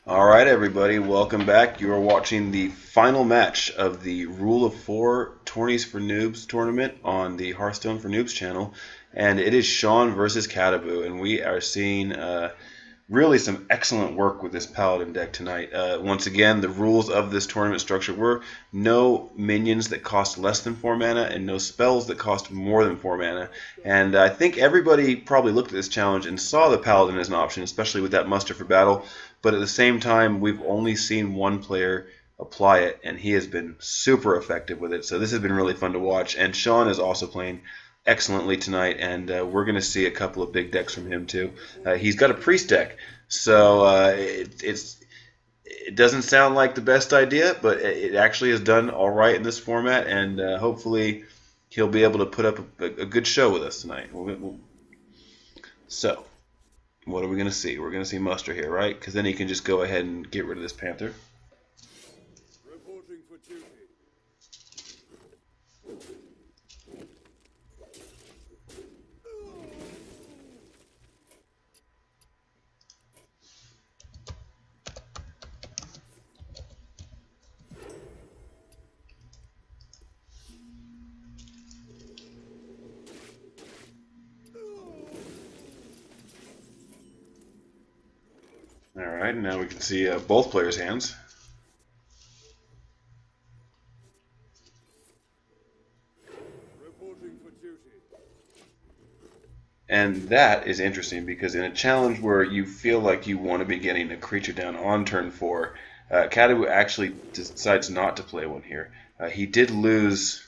Alright everybody, welcome back. You are watching the final match of the Rule of 4 Tourneys for Noobs tournament on the Hearthstone for Noobs channel. And it is Shawn versus CaDabu, and we are seeing really some excellent work with this Paladin deck tonight. Once again, the rules of this tournament structure were no minions that cost less than 4 mana and no spells that cost more than 4 mana. And I think everybody probably looked at this challenge and saw the Paladin as an option, especially with that muster for battle. But at the same time, we've only seen one player apply it, and he has been super effective with it. So this has been really fun to watch. And Shawn is also playing excellently tonight, and we're going to see a couple of big decks from him too. He's got a priest deck, so it doesn't sound like the best idea, but it actually has done all right in this format, and hopefully he'll be able to put up a good show with us tonight. So, what are we going to see? We're going to see muster here, right? Because then he can just go ahead and get rid of this Panther. Reporting for duty. Alright, now we can see both players' hands. Reporting for duty. And that is interesting because in a challenge where you feel like you want to be getting a creature down on turn 4, CaDabu actually decides not to play one here. He did lose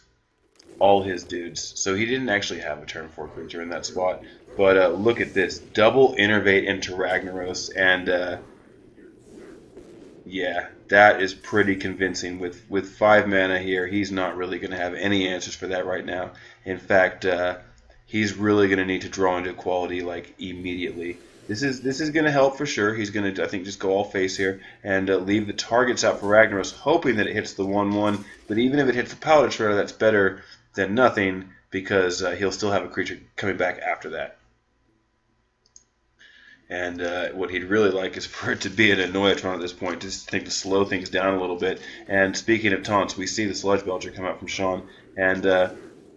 all his dudes, so he didn't actually have a turn 4 creature in that spot. But look at this, double Innervate into Ragnaros, and yeah, that is pretty convincing. With 5 mana here, he's not really going to have any answers for that right now. In fact, he's really going to need to draw into quality like immediately. This is going to help for sure. He's going to, I think, just go all face here and leave the targets out for Ragnaros, hoping that it hits the 1/1. But even if it hits the Paladin Shredder, that's better than nothing because he'll still have a creature coming back after that. And what he'd really like is for it to be an Annoyatron at this point, just think to slow things down a little bit. And speaking of taunts, we see the Sludge Belcher come out from Shawn, and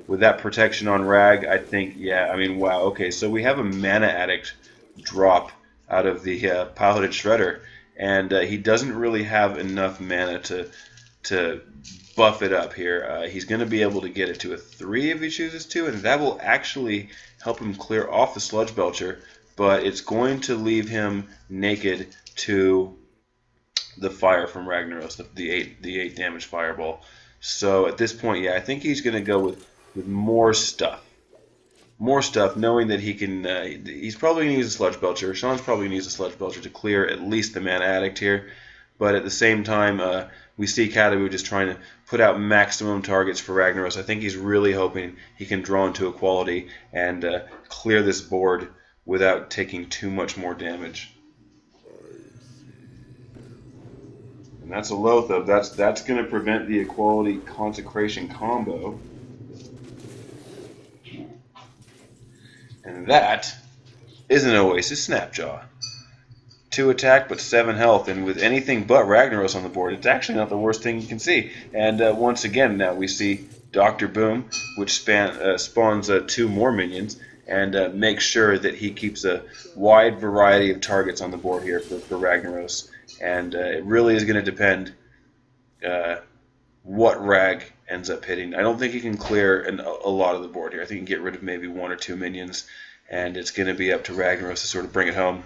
with that protection on Rag, I think, yeah, I mean, wow, okay, so we have a Mana Addict drop out of the Piloted Shredder, and he doesn't really have enough mana to buff it up here. He's going to be able to get it to a 3 if he chooses to, and that will actually help him clear off the Sludge Belcher, but it's going to leave him naked to the fire from Ragnaros, the 8 damage fireball. So at this point, yeah, I think he's going to go with more stuff. More stuff, knowing that he can, he's probably going to use a Sludge Belcher. Shawn's probably going to use a Sludge Belcher to clear at least the Mana Addict here. But at the same time, we see CaDabu just trying to put out maximum targets for Ragnaros. I think he's really hoping he can draw into Equality and clear this board without taking too much more damage. And that's a Loatheb. That's going to prevent the Equality Consecration combo. And that is an Oasis Snapjaw. 2 attack, but 7 health, and with anything but Ragnaros on the board, it's actually not the worst thing you can see. And once again, now we see Dr. Boom, which spawns 2 more minions, and makes sure that he keeps a wide variety of targets on the board here for Ragnaros. And it really is going to depend what Rag ends up hitting. I don't think he can clear a lot of the board here. I think he can get rid of maybe 1 or 2 minions, and it's going to be up to Ragnaros to sort of bring it home.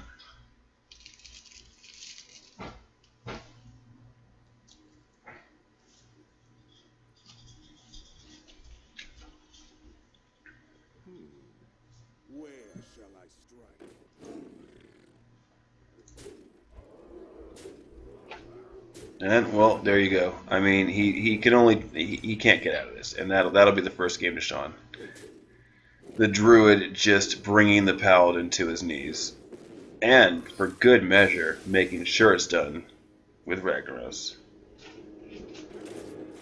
Where shall I strike? And well, there you go. I mean, he can't get out of this, and that'll be the first game to Shawn. The Druid just bringing the Paladin to his knees, and for good measure, making sure it's done with Ragnaros.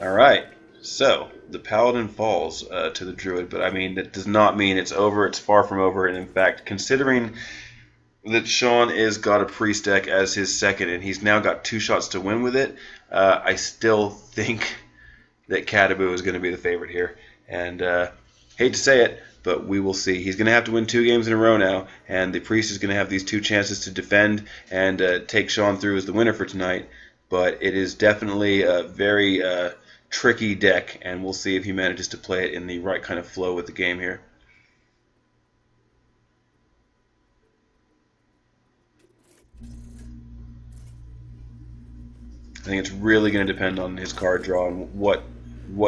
All right, so the Paladin falls to the Druid, but I mean that does not mean it's over. It's far from over, and in fact, considering that Shawn is got a priest deck as his second, and he's now got 2 shots to win with it. I still think that CaDabu is going to be the favorite here, and hate to say it, but we will see. He's going to have to win 2 games in a row now, and the priest is going to have these 2 chances to defend and take Shawn through as the winner for tonight. But it is definitely a very tricky deck, and we'll see if he manages to play it in the right kind of flow with the game here. I think it's really going to depend on his card draw and what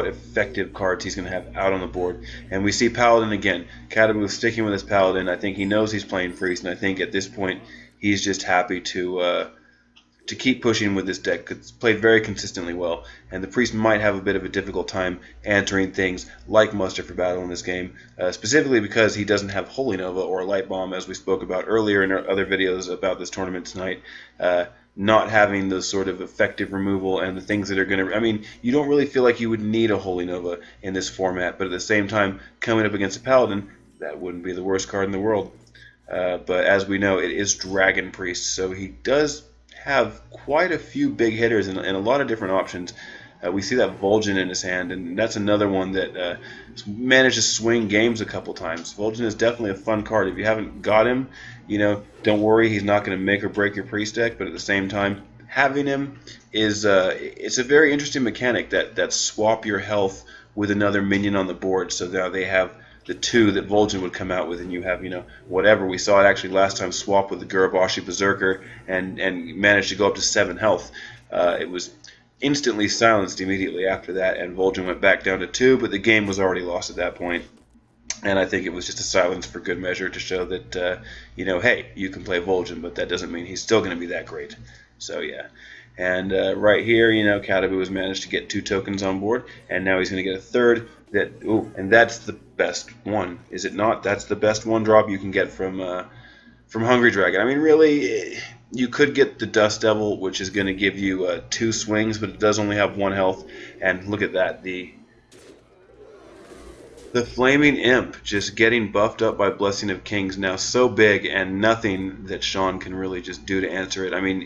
effective cards he's going to have out on the board. And we see Paladin again. CaDabu is sticking with his Paladin. I think he knows he's playing Priest, and I think at this point he's just happy to keep pushing with this deck. It's played very consistently well, and the Priest might have a bit of a difficult time answering things like Muster for Battle in this game, specifically because he doesn't have Holy Nova or Light Bomb, as we spoke about earlier in our other videos about this tournament tonight. Not having the sort of effective removal and the things that are going to... I mean, you don't really feel like you would need a Holy Nova in this format, but at the same time, coming up against a Paladin, that wouldn't be the worst card in the world. But as we know, it is Dragon Priest, so he does have quite a few big hitters and a lot of different options. We see that Vol'jin in his hand, and that's another one that managed to swing games a couple times. Vol'jin is definitely a fun card. If you haven't got him, don't worry, he's not going to make or break your priest deck, but at the same time, having him is it's a very interesting mechanic that swap your health with another minion on the board. So now they have the 2 that Vol'jin would come out with, and you have, whatever. We saw it actually last time swap with the Gurabashi Berserker and managed to go up to 7 health. It was instantly silenced immediately after that, and Vol'jin went back down to 2, but the game was already lost at that point. And I think it was just a silence for good measure to show that, hey, you can play Vol'jin, but that doesn't mean he's still going to be that great. So, yeah. And right here, CaDabu has managed to get 2 tokens on board, and now he's going to get a third. And that's the best one, is it not? That's the best 1-drop you can get from Hungry Dragon. I mean, really, you could get the Dust Devil, which is going to give you 2 swings, but it does only have 1 health. And look at that, the Flaming Imp just getting buffed up by Blessing of Kings, now so big, and nothing that Shawn can really just do to answer it. I mean,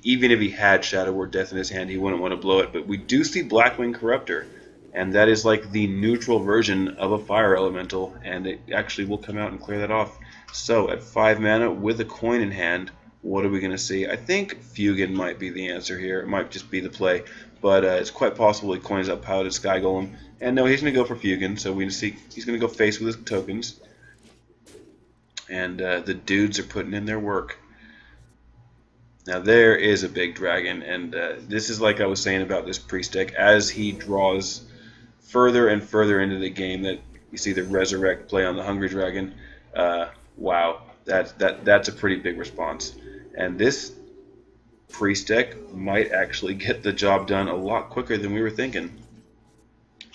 even if he had Shadow Word Death in his hand, he wouldn't want to blow it. But we do see Blackwing Corruptor, and that is like the neutral version of a Fire Elemental, and it actually will come out and clear that off. So at 5 mana with a coin in hand, what are we going to see? I think Fugan might be the answer here. It might just be the play, but it's quite possible he coins up Piloted Sky Golem. And no, he's going to go for Fugan, so we see he's going to go face with his tokens. And the dudes are putting in their work. Now there is a big dragon, and this is like I was saying about this priest deck. As he draws further and further into the game, that you see the Resurrect play on the Hungry Dragon. Wow, that's a pretty big response. And this priest deck might actually get the job done a lot quicker than we were thinking.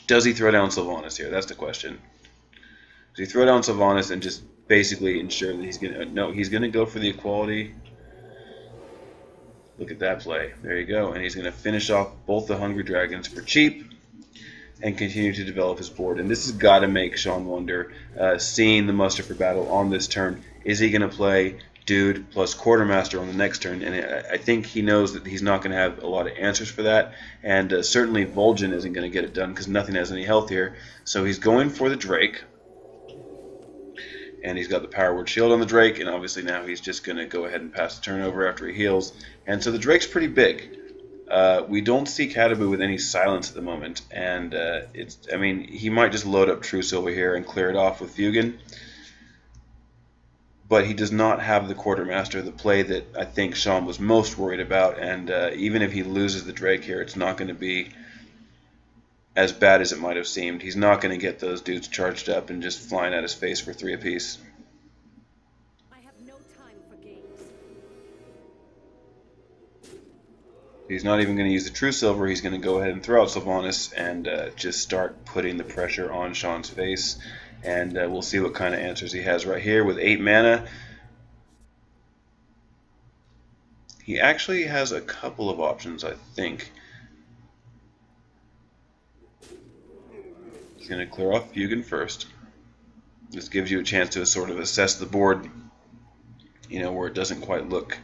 Does he throw down Sylvanas here? That's the question. Does he throw down Sylvanas and just basically ensure that he's gonna... No, he's gonna go for the equality. Look at that play. There you go. And he's gonna finish off both the Hungry Dragons for cheap and continue to develop his board. And this has got to make Shawn wonder, seeing the Muster for Battle on this turn, is he gonna play Dude plus Quartermaster on the next turn? And I think he knows that he's not going to have a lot of answers for that, and certainly Vol'jin isn't going to get it done because nothing has any health here. So he's going for the Drake, and he's got the Power Word Shield on the Drake, and obviously now he's just going to go ahead and pass the turn over after he heals. And so the Drake's pretty big. We don't see CaDabu with any silence at the moment, and I mean, he might just load up True Silver here and clear it off with Fugan. But he does not have the Quartermaster, the play that I think Shawn was most worried about. And even if he loses the Drake here, it's not going to be as bad as it might have seemed. He's not going to get those dudes charged up and just flying at his face for 3 apiece. I have no time for games. He's not even going to use the True Silver. He's going to go ahead and throw out Sylvanas and just start putting the pressure on Shawn's face. And we'll see what kind of answers he has right here with 8 mana. He actually has a couple of options, I think. He's going to clear off Fugan first. This gives you a chance to sort of assess the board you know, where it doesn't quite look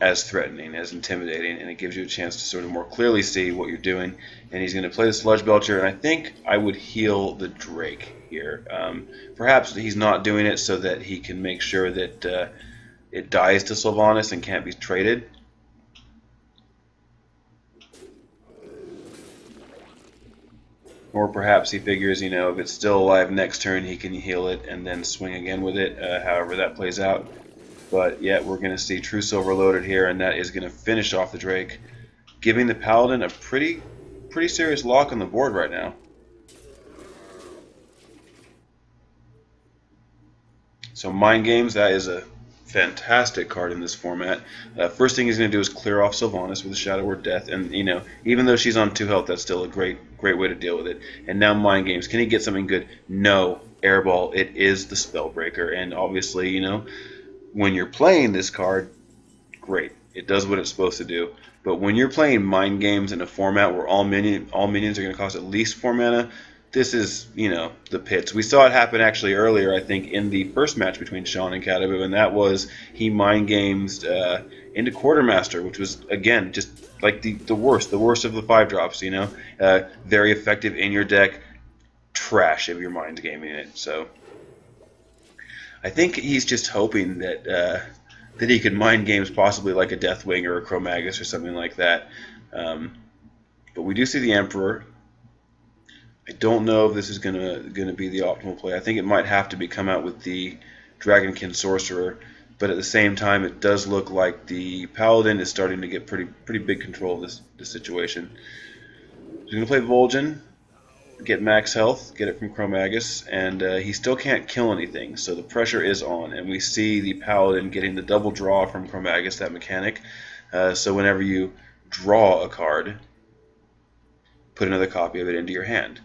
as threatening, as intimidating, and it gives you a chance to sort of more clearly see what you're doing. And he's going to play the Sludge Belcher, and I think I would heal the Drake here. Perhaps he's not doing it so that he can make sure that it dies to Sylvanas and can't be traded. Or perhaps he figures, you know, if it's still alive next turn, he can heal it and then swing again with it, however that plays out. But yeah, we're going to see True Silver loaded here, and that is going to finish off the Drake, giving the Paladin a pretty serious lock on the board right now. So Mind Games, that is a fantastic card in this format. First thing he's going to do is clear off Sylvanas with a Shadow Word Death, and you know, even though she's on 2 health, that's still a great way to deal with it. And now Mind Games, can he get something good? No, Airball. It is the Spellbreaker, and obviously, you know, when you're playing this card, great, it does what it's supposed to do. But when you're playing Mind Games in a format where all minions are going to cost at least 4 mana, this is, you know, the pits. We saw it happen actually earlier, I think, in the first match between Shawn and CaDabu, and that was he Mind Games into Quartermaster, which was, again, just like the worst of the 5-drops, you know. Very effective in your deck, trash if you're Mind Gaming it. So I think he's just hoping that that he could Mind Games possibly like a Deathwing or a Chromagus or something like that. But we do see the Emperor. I don't know if this is gonna be the optimal play. I think it might have to come out with the Dragonkin Sorcerer, but at the same time, it does look like the Paladin is starting to get pretty big control of this situation. He's gonna play Vol'jin, get max health, get it from Chromagus, and he still can't kill anything, so the pressure is on. And we see the Paladin getting the double draw from Chromagus, that mechanic. So whenever you draw a card, put another copy of it into your hand.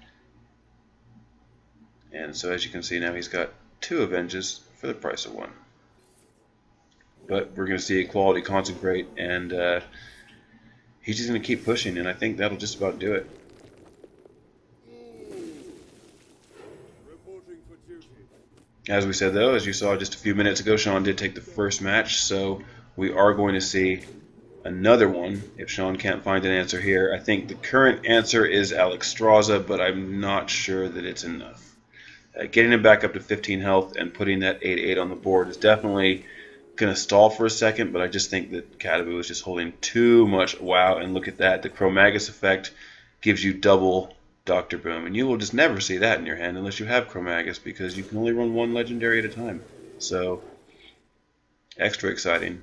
And so as you can see now, he's got 2 Avenges for the price of 1. But we're going to see Equality Consecrate, and he's just going to keep pushing, and I think that'll just about do it. As we said, though, as you saw just a few minutes ago, Shawn did take the first match, so we are going to see another one if Shawn can't find an answer here. I think the current answer is Alexstrasza, but I'm not sure that it's enough. Getting him back up to 15 health and putting that 8/8 on the board is definitely going to stall for a second, but I just think that CaDabu is just holding too much. Wow, and look at that. The Chromagus effect gives you double Dr. Boom, and you will just never see that in your hand unless you have Chromagus, because you can only run 1 legendary at a time. So, extra exciting.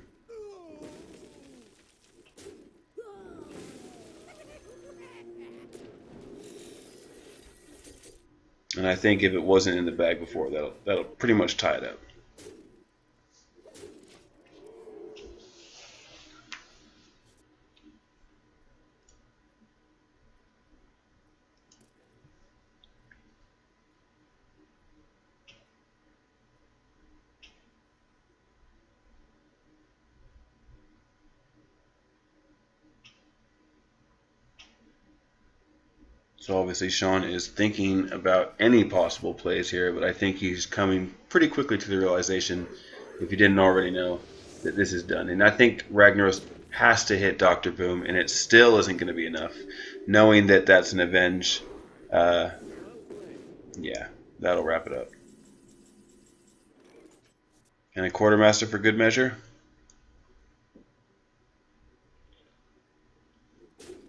And I think if it wasn't in the bag before, that'll pretty much tie it up. So obviously Shawn is thinking about any possible plays here, but I think he's coming pretty quickly to the realization, if you didn't already know, that this is done. And I think Ragnaros has to hit Dr. Boom, and it still isn't going to be enough. Knowing that that's an Avenge, yeah, that'll wrap it up. And a Quartermaster for good measure?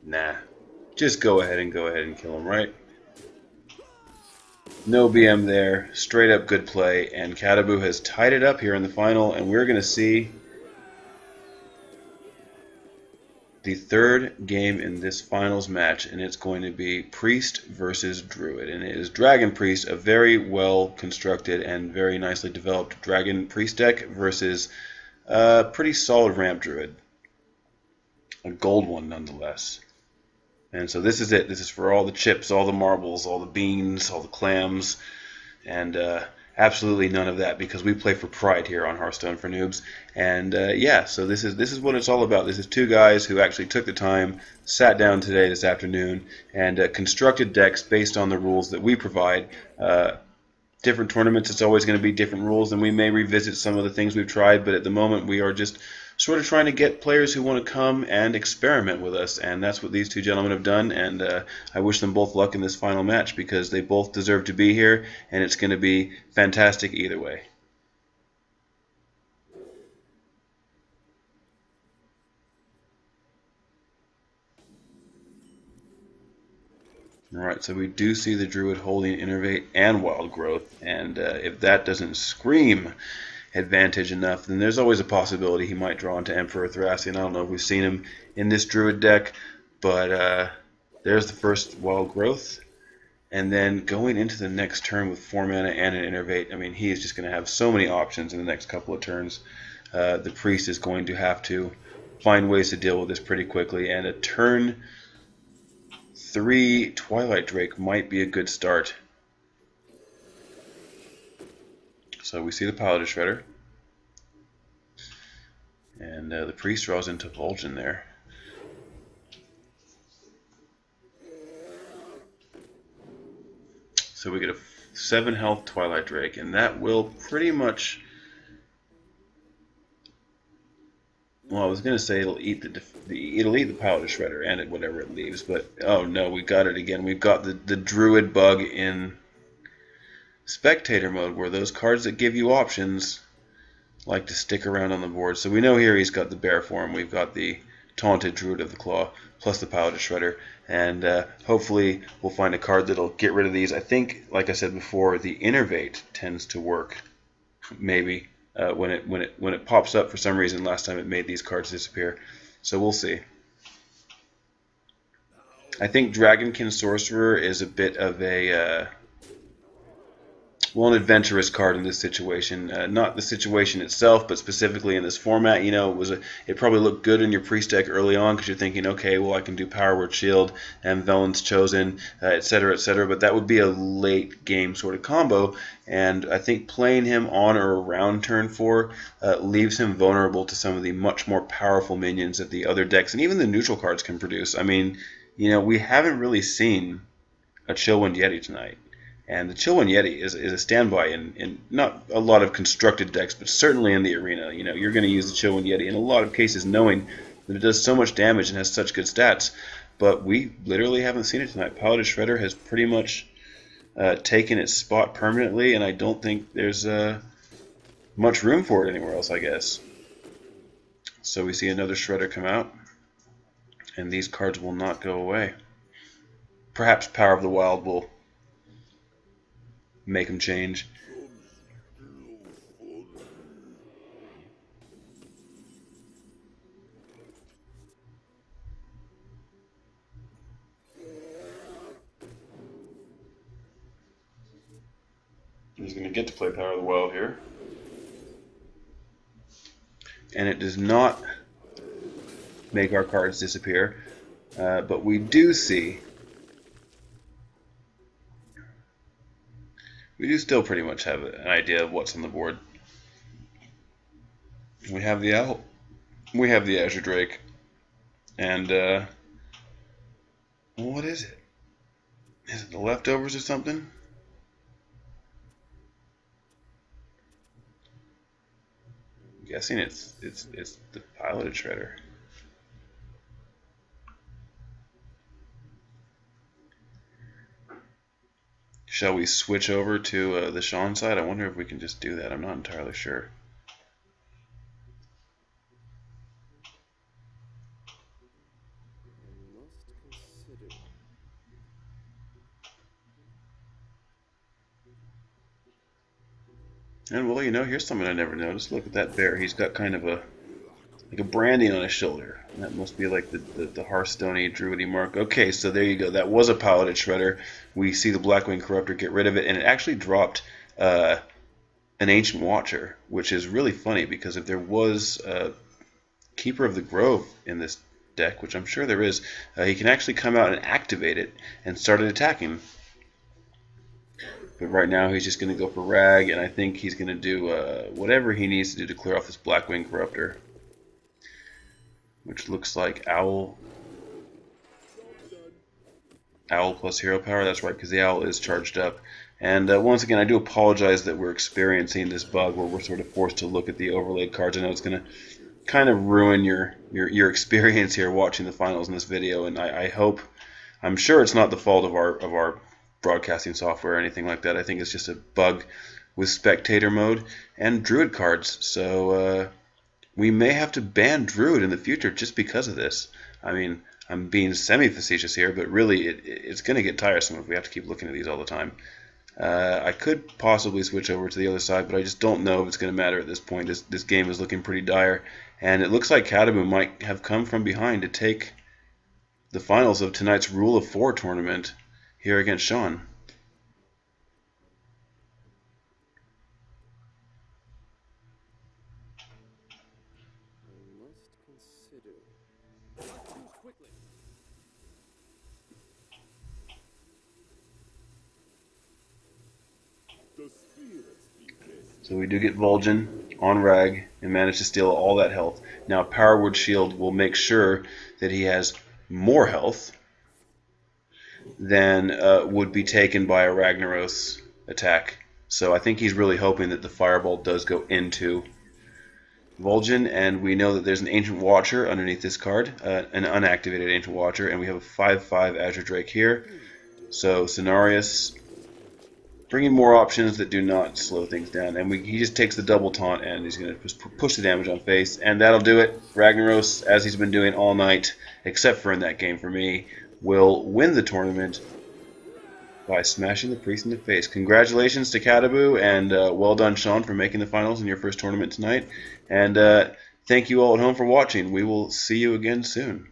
Nah. Just go ahead and kill him, right? No BM there. Straight up good play. And CaDabu has tied it up here in the final. And we're going to see the 3rd game in this finals match. And it's going to be Priest versus Druid. And it is Dragon Priest, a very well constructed and very nicely developed Dragon Priest deck, versus a pretty solid Ramp Druid. A gold one nonetheless. And so this is it. This is for all the chips, all the marbles, all the beans, all the clams, and absolutely none of that, because we play for pride here on Hearthstone for Noobs. And yeah, so this is what it's all about. This is 2 guys who actually took the time, sat down this afternoon, and constructed decks based on the rules that we provide. different tournaments, it's always going to be different rules, and we may revisit some of the things we've tried, but at the moment we are just sort of trying to get players who want to come and experiment with us, and that's what these two gentlemen have done, and I wish them both luck in this final match because they both deserve to be here, and it's going to be fantastic either way. Alright, so we do see the Druid holding Innervate and Wild Growth, and if that doesn't scream advantage enough, then there's always a possibility he might draw into Emperor Thracian. I don't know if we've seen him in this Druid deck, but there's the first Wild Growth. And then going into the next turn with 4 mana and an Innervate, I mean, he is just going to have so many options in the next couple of turns. The Priest is going to have to find ways to deal with this pretty quickly, and a turn 3 Twilight Drake might be a good start. So we see the Paladin Shredder, and the Priest draws into Vol'jin there. So we get a 7 health Twilight Drake, and that will pretty much, well, I was going to say it'll eat the Paladin Shredder and whatever it leaves, but oh no, we got it again. We've got the Druid bug in Spectator mode, where those cards that give you options like to stick around on the board. So we know here he's got the Bear form, we've got the Taunted Druid of the Claw, plus the Paladin Shredder, and hopefully we'll find a card that'll get rid of these. I think, like I said before, the Innervate tends to work, maybe. When it pops up for some reason. Last time it made these cards disappear, so we'll see. I think Dragonkin Sorcerer is a bit of a an adventurous card in this situation. Not the situation itself, but specifically in this format. You know, it probably looked good in your Priest deck early on because you're thinking, okay, well I can do Power Word Shield and Velen's Chosen, etc., etc. But that would be a late game sort of combo, and I think playing him on or around turn 4 leaves him vulnerable to some of the much more powerful minions that the other decks and even the neutral cards can produce. I mean, you know, we haven't really seen a Chillwind Yeti tonight. And the Chillwind Yeti is a standby in not a lot of constructed decks, but certainly in the arena. You know, you're going to use the Chillwind Yeti in a lot of cases knowing that it does so much damage and has such good stats. But we literally haven't seen it tonight. Paladin Shredder has pretty much taken its spot permanently, and I don't think there's much room for it anywhere else, I guess. So we see another Shredder come out, and these cards will not go away. Perhaps Power of the Wild will make them change. He's going to get to play Power of the Wild here. And it does not make our cards disappear, but we do see, we do still pretty much have an idea of what's on the board. We have the Owl, we have the Azure Drake, and what is it? Is it the Leftovers or something? I'm guessing it's the Piloted Shredder. Shall we switch over to the Shawn side? I wonder if we can just do that. I'm not entirely sure. And well, you know, here's something I never noticed. Look at that bear. He's got kind of like a branding on his shoulder. That must be like the Hearthstone-y, Druid-y mark. Okay, so there you go. That was a Piloted Shredder. We see the Blackwing Corruptor get rid of it, and it actually dropped an Ancient Watcher, which is really funny because if there was a Keeper of the Grove in this deck, which I'm sure there is, he can actually come out and activate it and start attacking. But right now he's just going to go for Rag, and I think he's going to do whatever he needs to do to clear off this Blackwing Corruptor, which looks like Owl Owl plus hero power. That's right, because the Owl is charged up. And once again, I do apologize that we're experiencing this bug where we're sort of forced to look at the overlaid cards. I know it's going to kind of ruin your experience here watching the finals in this video, and I'm sure it's not the fault of our broadcasting software or anything like that. I think it's just a bug with spectator mode and Druid cards. So we may have to ban Druid in the future just because of this. I mean, I'm being semi-facetious here, but really it's going to get tiresome if we have to keep looking at these all the time. I could possibly switch over to the other side, but I just don't know if it's going to matter at this point. This game is looking pretty dire, and it looks like CaDabu might have come from behind to take the finals of tonight's Rule of 4 tournament here against Shawn. So we do get Vol'jin on Rag and manage to steal all that health. Now Power Word Shield will make sure that he has more health than would be taken by a Ragnaros attack. So I think he's really hoping that the Fireball does go into Vol'jin, and we know that there's an Ancient Watcher underneath this card, an unactivated Ancient Watcher, and we have a 5/5 Azure Drake here. So Cenarius bringing more options that do not slow things down, and he just takes the double taunt and he's going to just push the damage on face, and that'll do it. Ragnaros, as he's been doing all night, except for in that game for me, will win the tournament by smashing the priest in the face. Congratulations to CaDabu, and well done, Shawn, for making the finals in your first tournament tonight. And thank you all at home for watching. We will see you again soon.